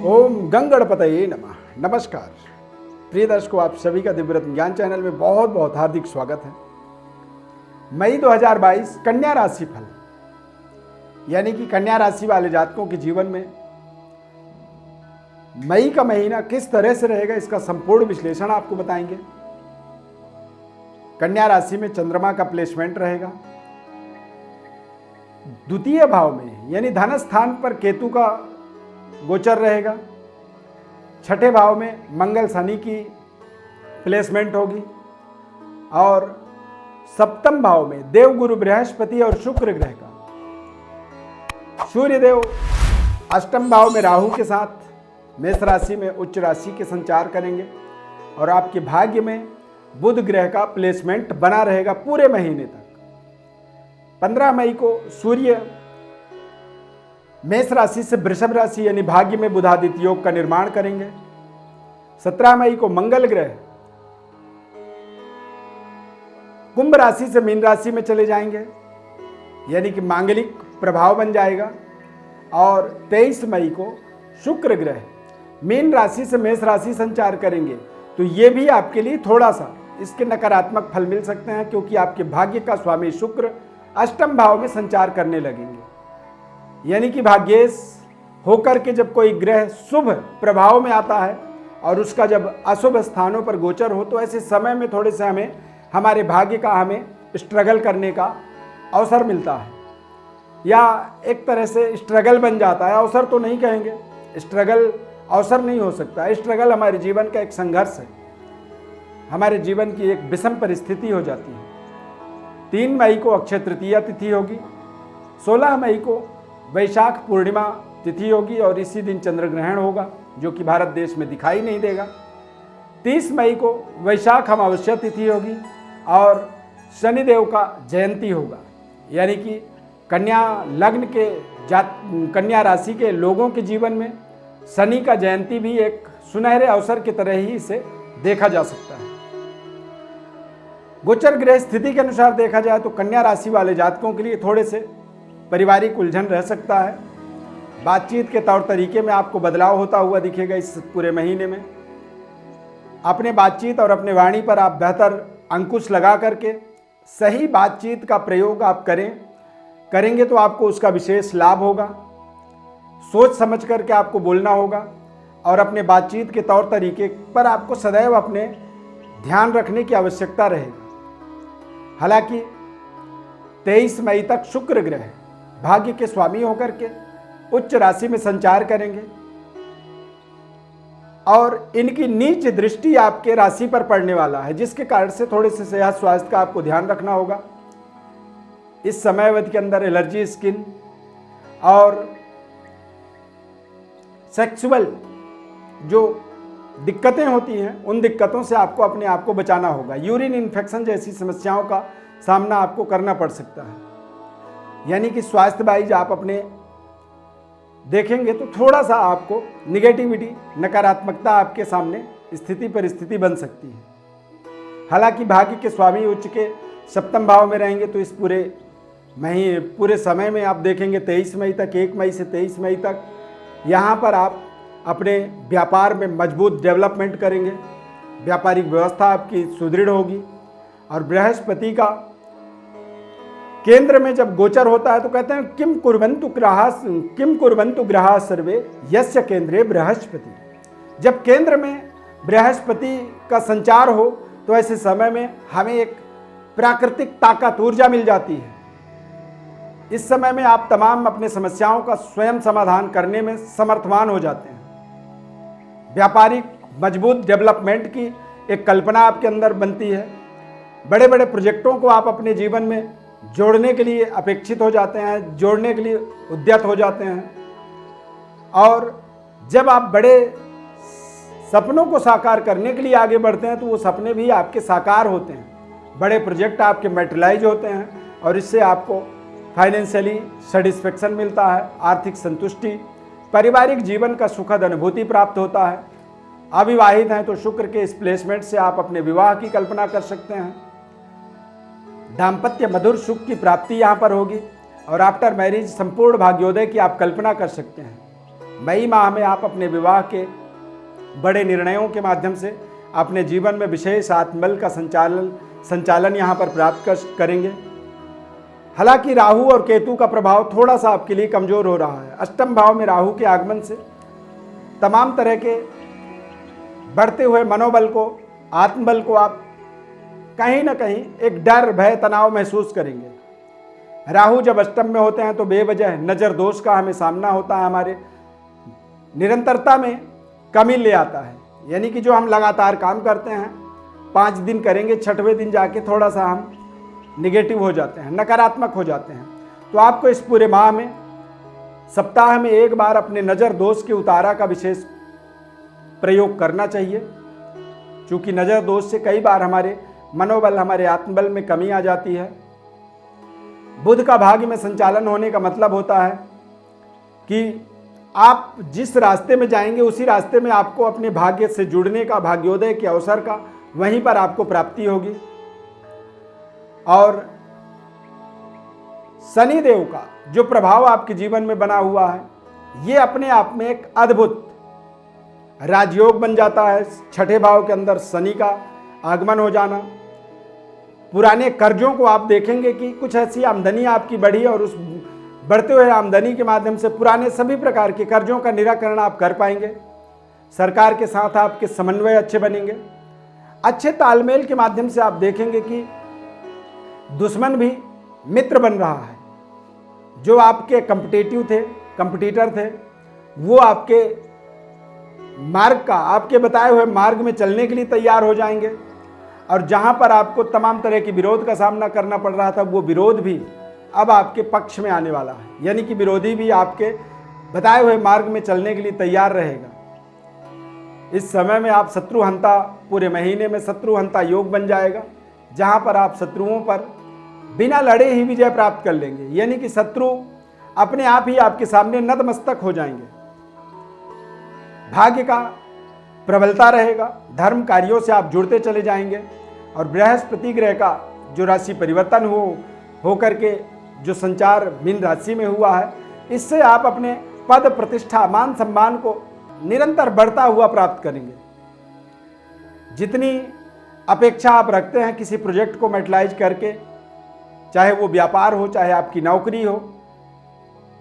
ओम गंगणपतये नमः। नमस्कार प्रिय दर्शकों, आप सभी का दिव्यरत्न ज्ञान चैनल में बहुत बहुत हार्दिक स्वागत है। मई 2022 कन्या राशि फल, यानी कि कन्या राशि वाले जातकों के जीवन में मई का महीना किस तरह से रहेगा, इसका संपूर्ण विश्लेषण आपको बताएंगे। कन्या राशि में चंद्रमा का प्लेसमेंट रहेगा। द्वितीय भाव में यानी धन स्थान पर केतु का गोचर रहेगा। छठे भाव में मंगल शनि की प्लेसमेंट होगी और सप्तम भाव में देव गुरु बृहस्पति और शुक्र ग्रह का। सूर्य देव अष्टम भाव में राहु के साथ मेष राशि में उच्च राशि के संचार करेंगे और आपके भाग्य में बुध ग्रह का प्लेसमेंट बना रहेगा पूरे महीने तक। 15 मई को सूर्य मेष राशि से वृषभ राशि यानी भाग्य में बुधादित्य योग का निर्माण करेंगे। 17 मई को मंगल ग्रह कुंभ राशि से मीन राशि में चले जाएंगे, यानी कि मांगलिक प्रभाव बन जाएगा। और 23 मई को शुक्र ग्रह मीन राशि से मेष राशि संचार करेंगे। तो ये भी आपके लिए थोड़ा सा इसके नकारात्मक फल मिल सकते हैं, क्योंकि आपके भाग्य का स्वामी शुक्र अष्टम भाव में संचार करने लगेंगे। यानी कि भाग्येश होकर के जब कोई ग्रह शुभ प्रभाव में आता है और उसका जब अशुभ स्थानों पर गोचर हो, तो ऐसे समय में थोड़े से हमारे भाग्य का हमें स्ट्रगल करने का अवसर मिलता है, या एक तरह से स्ट्रगल बन जाता है। अवसर तो नहीं कहेंगे, स्ट्रगल अवसर नहीं हो सकता। स्ट्रगल हमारे जीवन का एक संघर्ष है, हमारे जीवन की एक विषम परिस्थिति हो जाती है। 3 मई को अक्षय तृतीया तिथि होगी। 16 मई को वैशाख पूर्णिमा तिथि होगी और इसी दिन चंद्र ग्रहण होगा, जो कि भारत देश में दिखाई नहीं देगा। 30 मई को वैशाख अमावस्या तिथि होगी और शनिदेव का जयंती होगा। यानी कि कन्या लग्न के कन्या राशि के लोगों के जीवन में शनि का जयंती भी एक सुनहरे अवसर की तरह ही इसे देखा जा सकता है। गोचर ग्रह स्थिति के अनुसार देखा जाए तो कन्या राशि वाले जातकों के लिए थोड़े से पारिवारिक उलझन रह सकता है। बातचीत के तौर तरीके में आपको बदलाव होता हुआ दिखेगा इस पूरे महीने में। अपने बातचीत और अपने वाणी पर आप बेहतर अंकुश लगा करके सही बातचीत का प्रयोग आप करेंगे तो आपको उसका विशेष लाभ होगा। सोच समझ करके आपको बोलना होगा और अपने बातचीत के तौर तरीके पर आपको सदैव अपने ध्यान रखने की आवश्यकता रहेगी। हालांकि 23 मई तक शुक्र ग्रह भाग्य के स्वामी होकर के उच्च राशि में संचार करेंगे और इनकी नीच दृष्टि आपके राशि पर पड़ने वाला है, जिसके कारण से थोड़े से सेहत स्वास्थ्य का आपको ध्यान रखना होगा। इस समय अवधि के अंदर एलर्जी, स्किन और सेक्सुअल जो दिक्कतें होती हैं, उन दिक्कतों से आपको अपने आप को बचाना होगा। यूरिन इन्फेक्शन जैसी समस्याओं का सामना आपको करना पड़ सकता है। यानी कि स्वास्थ्य वाइज आप अपने देखेंगे तो थोड़ा सा आपको निगेटिविटी, नकारात्मकता आपके सामने स्थिति परिस्थिति बन सकती है। हालांकि भाग्य के स्वामी उच्च के सप्तम भाव में रहेंगे, तो इस पूरे समय में आप देखेंगे 23 मई तक, 1 मई से 23 मई तक यहाँ पर आप अपने व्यापार में मजबूत डेवलपमेंट करेंगे। व्यापारिक व्यवस्था आपकी सुदृढ़ होगी। और बृहस्पति का केंद्र में जब गोचर होता है तो कहते हैं किम कुर्वन्तु ग्रहा सर्वे यस्य केंद्रे बृहस्पति। जब केंद्र में बृहस्पति का संचार हो तो ऐसे समय में हमें एक प्राकृतिक ताकत, ऊर्जा मिल जाती है। इस समय में आप तमाम अपने समस्याओं का स्वयं समाधान करने में समर्थवान हो जाते हैं। व्यापारिक मजबूत डेवलपमेंट की एक कल्पना आपके अंदर बनती है। बड़े बड़े प्रोजेक्टों को आप अपने जीवन में जोड़ने के लिए अपेक्षित हो जाते हैं, जोड़ने के लिए उद्यत हो जाते हैं। और जब आप बड़े सपनों को साकार करने के लिए आगे बढ़ते हैं तो वो सपने भी आपके साकार होते हैं। बड़े प्रोजेक्ट आपके मैटेरियलाइज होते हैं और इससे आपको फाइनेंशियली सेटिस्फेक्शन मिलता है, आर्थिक संतुष्टि, पारिवारिक जीवन का सुखद अनुभूति प्राप्त होता है। अविवाहित हैं तो शुक्र के इस प्लेसमेंट से आप अपने विवाह की कल्पना कर सकते हैं। दाम्पत्य मधुर सुख की प्राप्ति यहाँ पर होगी और आफ्टर मैरिज संपूर्ण भाग्योदय की आप कल्पना कर सकते हैं। मई माह में आप अपने विवाह के बड़े निर्णयों के माध्यम से अपने जीवन में विशेष आत्मबल का संचालन यहाँ पर प्राप्त करेंगे। हालांकि राहु और केतु का प्रभाव थोड़ा सा आपके लिए कमजोर हो रहा है। अष्टम भाव में राहु के आगमन से तमाम तरह के बढ़ते हुए मनोबल को, आत्मबल को आप कहीं ना कहीं एक डर, भय, तनाव महसूस करेंगे। राहु जब अष्टम में होते हैं तो बेवजह नजर दोष का हमें सामना होता है, हमारे निरंतरता में कमी ले आता है। यानी कि जो हम लगातार काम करते हैं 5 दिन करेंगे, 6वें दिन जाके थोड़ा सा हम निगेटिव हो जाते हैं, नकारात्मक हो जाते हैं। तो आपको इस पूरे माह में सप्ताह में एक बार अपने नज़र दोष के उतारा का विशेष प्रयोग करना चाहिए, क्योंकि नज़र दोष से कई बार हमारे मनोबल, हमारे आत्मबल में कमी आ जाती है। बुध का भाग्य में संचालन होने का मतलब होता है कि आप जिस रास्ते में जाएंगे उसी रास्ते में आपको अपने भाग्य से जुड़ने का, भाग्योदय के अवसर का वहीं पर आपको प्राप्ति होगी। और शनिदेव का जो प्रभाव आपके जीवन में बना हुआ है, ये अपने आप में एक अद्भुत राजयोग बन जाता है। 6ठे भाव के अंदर शनि का आगमन हो जाना, पुराने कर्जों को आप देखेंगे कि कुछ ऐसी आमदनी आपकी बढ़ी और उस बढ़ते हुए आमदनी के माध्यम से पुराने सभी प्रकार के कर्जों का निराकरण आप कर पाएंगे। सरकार के साथ आपके समन्वय अच्छे बनेंगे। अच्छे तालमेल के माध्यम से आप देखेंगे कि दुश्मन भी मित्र बन रहा है। जो आपके कंपटीटर थे, वो आपके मार्ग का, आपके बताए हुए मार्ग में चलने के लिए तैयार हो जाएंगे। और जहां पर आपको तमाम तरह की विरोध का सामना करना पड़ रहा था, वो विरोध भी अब आपके पक्ष में आने वाला है। यानी कि विरोधी भी आपके बताए हुए मार्ग में चलने के लिए तैयार रहेगा। इस समय में आप शत्रुहंता, पूरे महीने में शत्रुहंता योग बन जाएगा, जहां पर आप शत्रुओं पर बिना लड़े ही विजय प्राप्त कर लेंगे। यानी कि शत्रु अपने आप ही आपके सामने नतमस्तक हो जाएंगे। भाग्य का प्रबलता रहेगा, धर्म कार्यों से आप जुड़ते चले जाएंगे। और बृहस्पति ग्रह का जो राशि परिवर्तन हो करके जो संचार मीन राशि में हुआ है, इससे आप अपने पद, प्रतिष्ठा, मान सम्मान को निरंतर बढ़ता हुआ प्राप्त करेंगे। जितनी अपेक्षा आप रखते हैं किसी प्रोजेक्ट को मैटलाइज करके, चाहे वो व्यापार हो, चाहे आपकी नौकरी हो,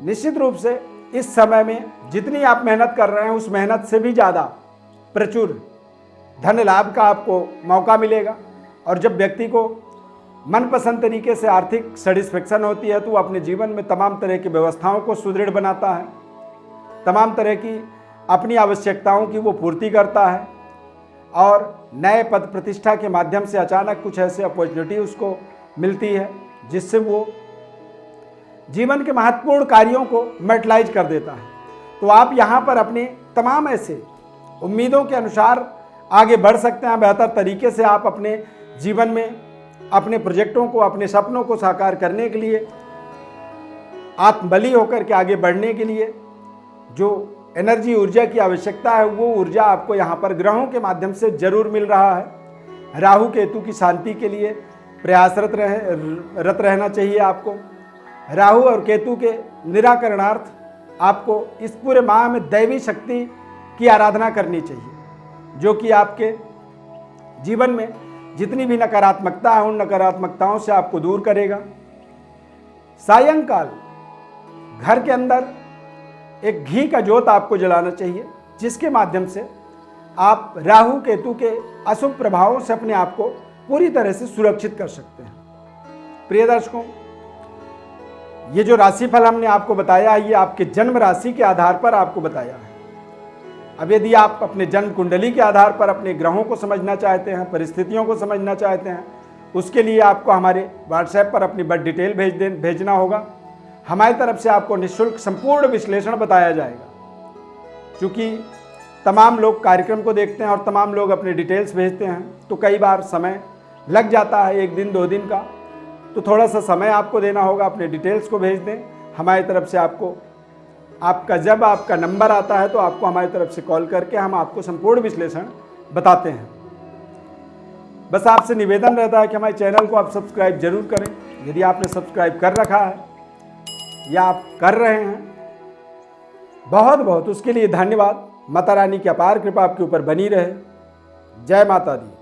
निश्चित रूप से इस समय में जितनी आप मेहनत कर रहे हैं उस मेहनत से भी ज़्यादा प्रचुर धन लाभ का आपको मौका मिलेगा। और जब व्यक्ति को मनपसंद तरीके से आर्थिक सेटिस्फेक्शन होती है तो वो अपने जीवन में तमाम तरह की व्यवस्थाओं को सुदृढ़ बनाता है, तमाम तरह की अपनी आवश्यकताओं की वो पूर्ति करता है। और नए पद प्रतिष्ठा के माध्यम से अचानक कुछ ऐसे अपॉर्चुनिटी उसको मिलती है जिससे वो जीवन के महत्वपूर्ण कार्यों को मैटलाइज कर देता है। तो आप यहाँ पर अपने तमाम ऐसे उम्मीदों के अनुसार आगे बढ़ सकते हैं। बेहतर तरीके से आप अपने जीवन में अपने प्रोजेक्टों को, अपने सपनों को साकार करने के लिए, आत्मबली होकर के आगे बढ़ने के लिए जो एनर्जी, ऊर्जा की आवश्यकता है, वो ऊर्जा आपको यहाँ पर ग्रहों के माध्यम से जरूर मिल रहा है। राहु केतु की शांति के लिए प्रयासरत रहना चाहिए आपको। राहु और केतु के निराकरणार्थ आपको इस पूरे माह में दैवी शक्ति की आराधना करनी चाहिए, जो कि आपके जीवन में जितनी भी नकारात्मकता है उन नकारात्मकताओं से आपको दूर करेगा। सायंकाल घर के अंदर एक घी का जोत आपको जलाना चाहिए, जिसके माध्यम से आप राहु केतु के अशुभ प्रभावों से अपने आप को पूरी तरह से सुरक्षित कर सकते हैं। प्रिय दर्शकों, ये जो राशिफल हमने आपको बताया है, ये आपके जन्म राशि के आधार पर आपको बताया है। अब यदि आप अपने जन्म कुंडली के आधार पर अपने ग्रहों को समझना चाहते हैं, परिस्थितियों को समझना चाहते हैं, उसके लिए आपको हमारे व्हाट्सएप पर अपनी बर्थ डिटेल भेजना होगा। हमारी तरफ से आपको निःशुल्क संपूर्ण विश्लेषण बताया जाएगा। क्योंकि तमाम लोग कार्यक्रम को देखते हैं और तमाम लोग अपने डिटेल्स भेजते हैं, तो कई बार समय लग जाता है, 1 दिन 2 दिन का। तो थोड़ा सा समय आपको देना होगा, अपने डिटेल्स को भेज दें। हमारी तरफ से आपको जब आपका नंबर आता है तो आपको हमारी तरफ से कॉल करके हम आपको संपूर्ण विश्लेषण बताते हैं। बस आपसे निवेदन रहता है कि हमारे चैनल को आप सब्सक्राइब जरूर करें। यदि आपने सब्सक्राइब कर रखा है या आप कर रहे हैं, बहुत बहुत उसके लिए धन्यवाद। माता रानी की अपार कृपा आपके ऊपर बनी रहे। जय माता दी।